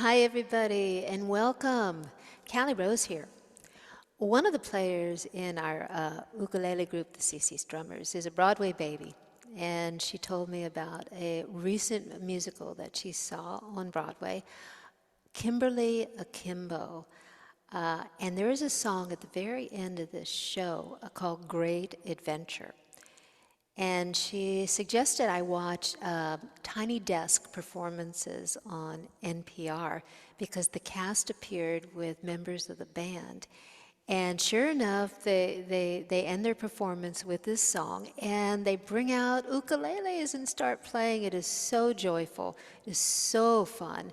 Hi, everybody, and welcome. Cali Rose here. One of the players in our ukulele group, the CC Strummers, is a Broadway baby, and she told me about a recent musical that she saw on Broadway, Kimberly Akimbo. And there is a song at the very end of this show called Great Adventure. And she suggested I watch Tiny Desk performances on NPR because the cast appeared with members of the band. And sure enough, they end their performance with this song, and they bring out ukuleles and start playing. It is so joyful. It is so fun.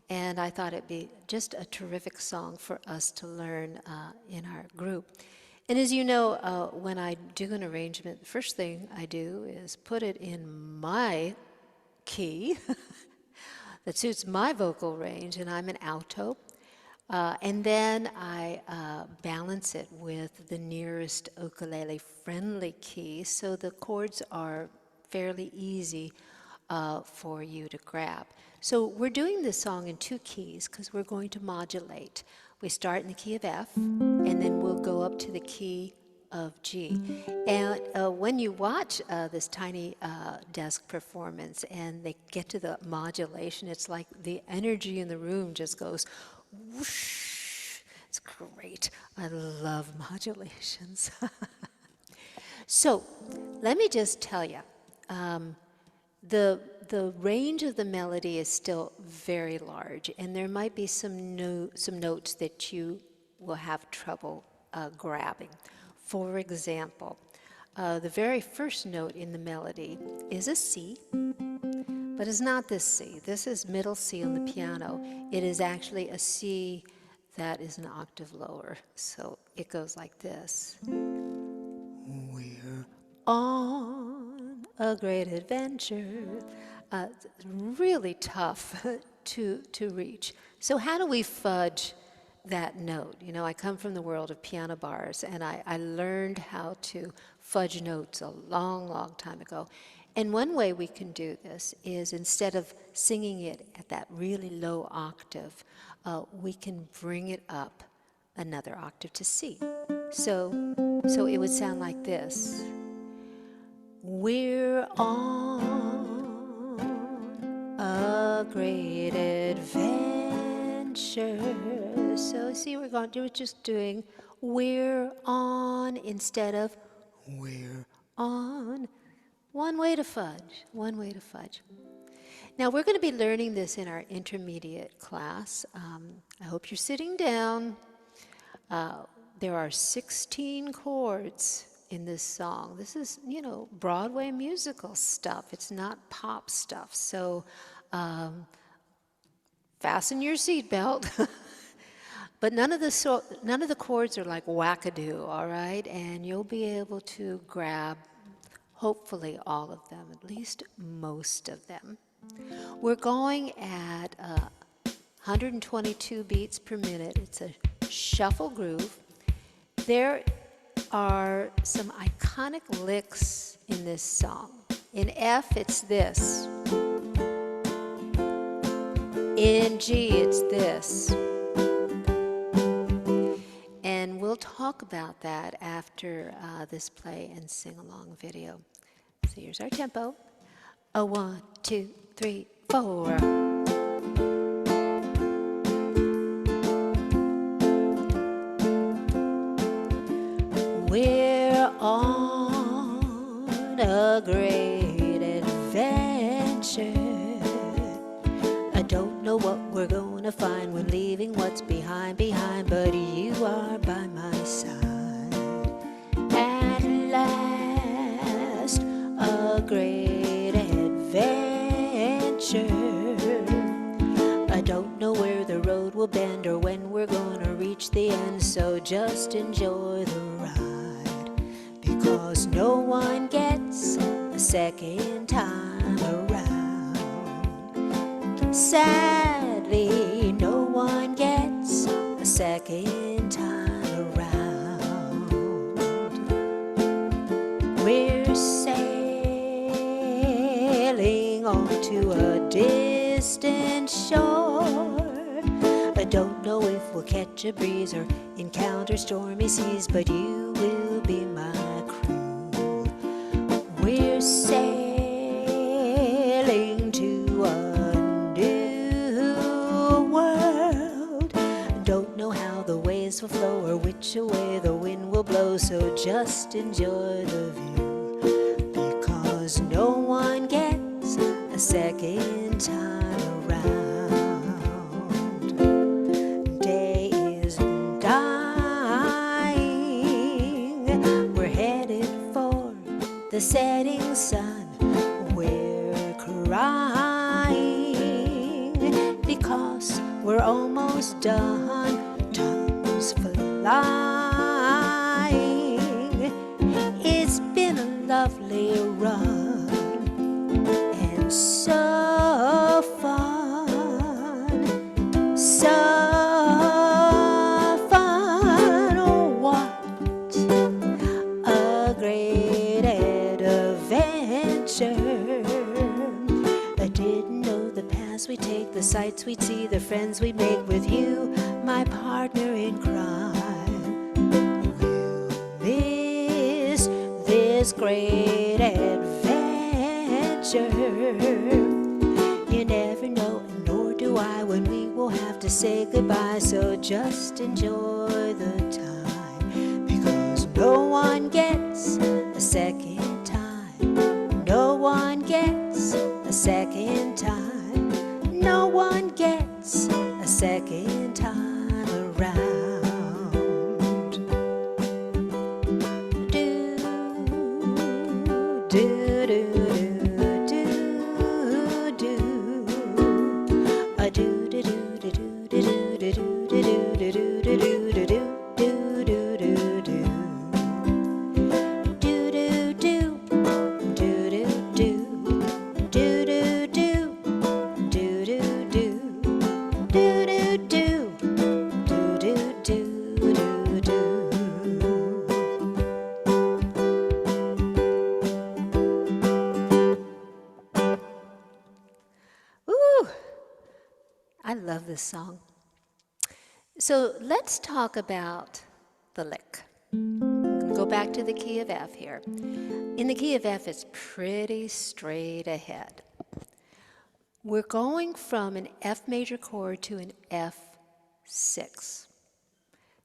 And I thought it'd be just a terrific song for us to learn in our group. And as you know, when I do an arrangement, the first thing I do is put it in my key that suits my vocal range, and I'm an alto. And then I balance it with the nearest ukulele-friendly key, so the chords are fairly easy for you to grab. So we're doing this song in two keys because we're going to modulate. We start in the key of F, and then we'll go up to the key of G. And when you watch this Tiny Desk performance and they get to the modulation, it's like the energy in the room just goes whoosh. It's great. I love modulations. So let me just tell you, the range of the melody is still very large, and there might be some notes that you will have trouble grabbing. For example, the very first note in the melody is a C, but it's not this C. This is middle C on the piano. It is actually a C that is an octave lower, so it goes like this. We're on a great adventure. Really tough to reach. So how do we fudge that note? You know, I come from the world of piano bars, and I learned how to fudge notes a long, long time ago. And one way we can do this is instead of singing it at that really low octave, we can bring it up another octave to C. So it would sound like this. We're on a great adventure. So see, we're just doing we're on instead of we're on. One way to fudge, one way to fudge. Now we're going to be learning this in our intermediate class. I hope you're sitting down. There are 16 chords in this song. This is, you know, Broadway musical stuff. It's not pop stuff. So fasten your seatbelt. But none of the chords are like wackadoo, all right? And you'll be able to grab hopefully all of them, at least most of them. We're going at 122 beats per minute. It's a shuffle groove. There are some iconic licks in this song. In F, it's this. In G, it's this. And we'll talk about that after this play and sing-along video. So here's our tempo. 1, 2, 3, 4. We're on a great adventure. I don't know what we're gonna find when leaving what's behind, but you are by my side. At last, a great adventure. I don't know where the road will bend or when we're gonna reach the end, so just enjoy the ride, because no one gets a second time around. Sadly, no one gets a second time around. We're sailing on to a distant shore. Don't know if we'll catch a breeze or encounter stormy seas, but you will be my crew. We're sailing to a new world. Don't know how the waves will flow or which way the wind will blow, so just enjoy the view, because no one gets a second time around. Day is dying, we're headed for the setting sun. We're crying because we're almost done. Time's flying. It's been a lovely run and so fun, so fun. Oh, what a great adventure. I didn't know the paths we take, the sights we'd see, the friends we'd make with you, my partner in crime. We'll miss this great adventure. You never know, and nor do I, when we will have to say goodbye, so just enjoy the time, because no one gets a second time. No one gets a second time. No one gets a second time around. Do, do, do, do, do, a do, do, do, do, do, do, do, do, do, do, do, do, do. I love this song. So let's talk about the lick. I'm going to go back to the key of F here. In the key of F, it's pretty straight ahead. We're going from an F major chord to an F6.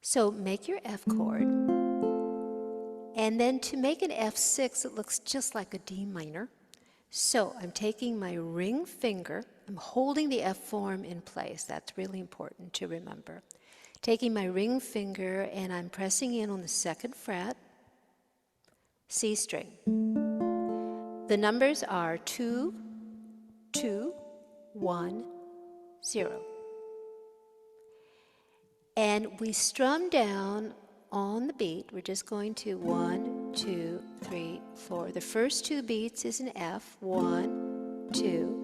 So make your F chord, and then to make an F6, it looks just like a D minor. So I'm taking my ring finger, I'm holding the F form in place. That's really important to remember. Taking my ring finger and I'm pressing in on the 2nd fret, C string. The numbers are 2, 2, 1, 0. And we strum down on the beat. We're just going to 1, 2, 3, 4. The first 2 beats is an F, 1, 2.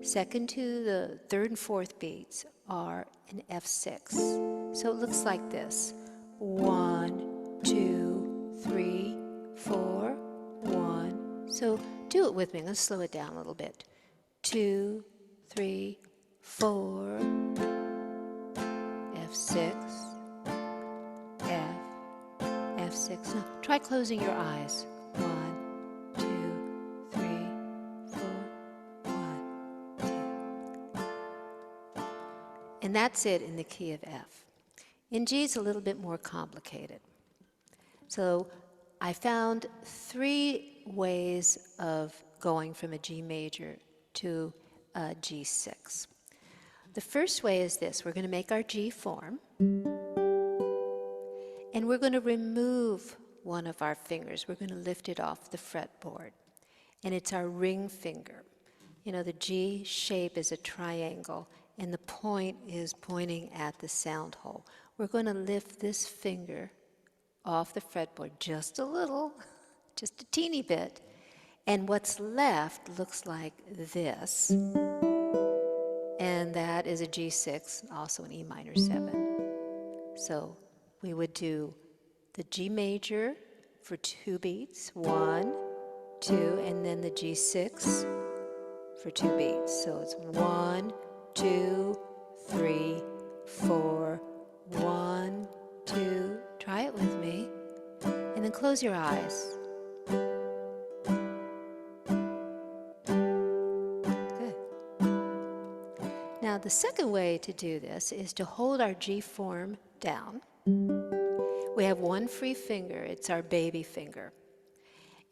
Second to the 3rd and 4th beats are an F6. So it looks like this. 1, 2, 3, 4, 1. So do it with me. Let's slow it down a little bit. 2, 3, 4, F6, F, F6. Now, try closing your eyes. 1, 2, 3, 4, 1, 2. And that's it in the key of F. In G, it's a little bit more complicated. So I found 3 ways of going from a G major to a G6. The first way is this. We're going to make our G form, and we're going to remove one of our fingers. We're going to lift it off the fretboard, and it's our ring finger. You know, the G shape is a triangle, and the point is pointing at the sound hole. We're going to lift this finger off the fretboard just a little, just a teeny bit, and what's left looks like this. And that is a G6, also an E minor 7. So we would do the G major for 2 beats, 1, 2, and then the G6 for 2 beats. So it's 1, 2, 3, 4, 1, 2. Try it with me. And then close your eyes. Good. Now the second way to do this is to hold our G form down. We have one free finger. It's our baby finger.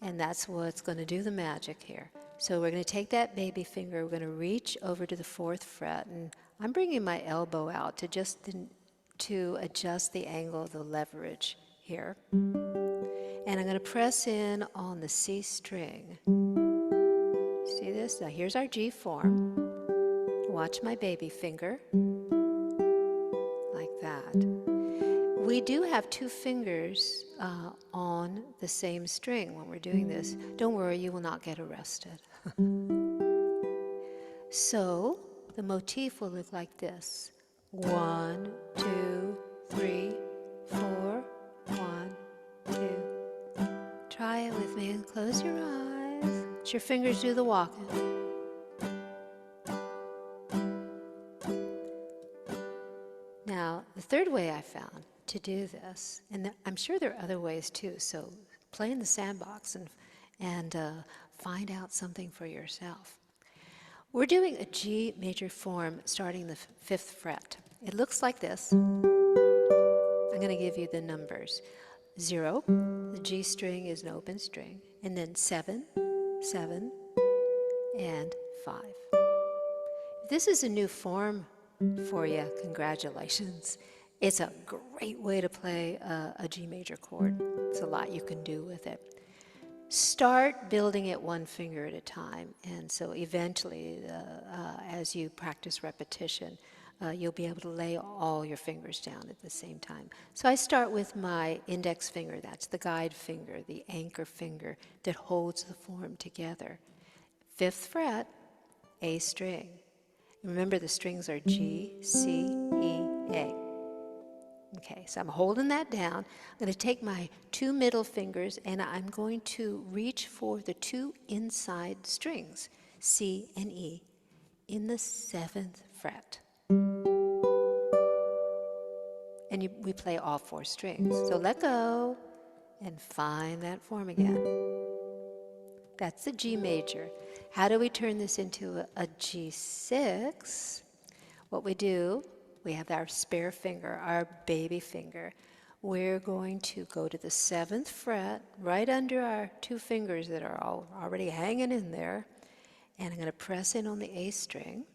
And that's what's going to do the magic here. So we're going to take that baby finger, we're going to reach over to the 4th fret, and I'm bringing my elbow out to adjust the angle of the leverage here. And I'm going to press in on the C string. See this? Now here's our G form. Watch my baby finger, like that. We do have 2 fingers on the same string when we're doing this. Don't worry, you will not get arrested. So the motif will look like this. 1, 2, 3, 4, 1, 2. Try it with me and close your eyes. Let your fingers do the walking. Now, the third way I found to do this, and I'm sure there are other ways too, so play in the sandbox and find out something for yourself. We're doing a G major form starting the 5th fret. It looks like this. I'm going to give you the numbers. 0, the G string is an open string, and then 7, 7, and 5. If this is a new form for you, congratulations. It's a great way to play a G major chord. It's a lot you can do with it. Start building it one finger at a time, and so eventually, as you practice repetition, you'll be able to lay all your fingers down at the same time. So I start with my index finger, that's the guide finger, the anchor finger that holds the form together. 5th fret, A string. Remember the strings are G, C, E, A. Okay, so I'm holding that down. I'm going to take my 2 middle fingers and I'm going to reach for the 2 inside strings, C and E, in the 7th fret. And we play all 4 strings. So let go and find that form again. That's the G major. How do we turn this into a G6? What we do, we have our spare finger, our baby finger. We're going to go to the 7th fret, right under our 2 fingers that are already hanging in there. And I'm going to press in on the A string.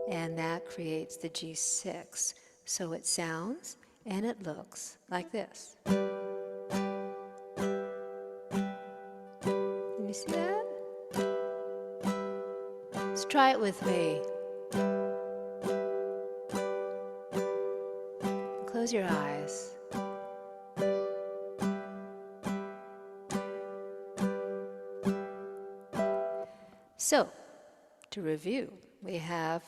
And that creates the G6. So it sounds and it looks like this. Can you see that? Let's try it with me. Close your eyes. So, to review, we have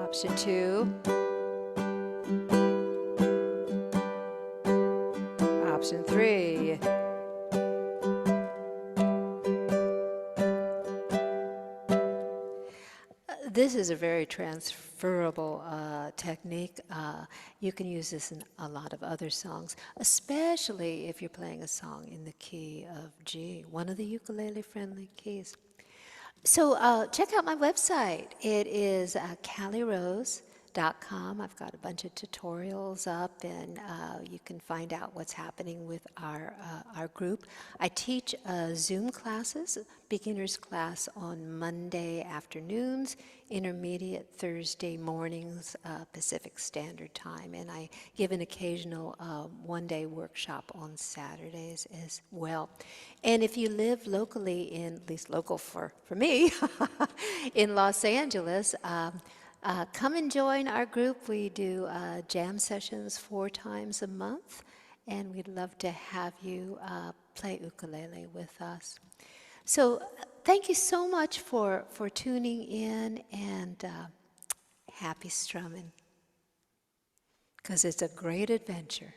option 2, option 3, this is a very transferable technique. You can use this in a lot of other songs, especially if you're playing a song in the key of G, one of the ukulele-friendly keys. So check out my website. It is calirose.com. I've got a bunch of tutorials up, and you can find out what's happening with our group. I teach Zoom classes, beginner's class on Monday afternoons, intermediate Thursday mornings, Pacific Standard Time, and I give an occasional one-day workshop on Saturdays as well. And if you live locally in, at least local for me, in Los Angeles, come and join our group. We do jam sessions 4 times a month, and we'd love to have you play ukulele with us. So thank you so much for tuning in, and happy strumming, because it's a great adventure.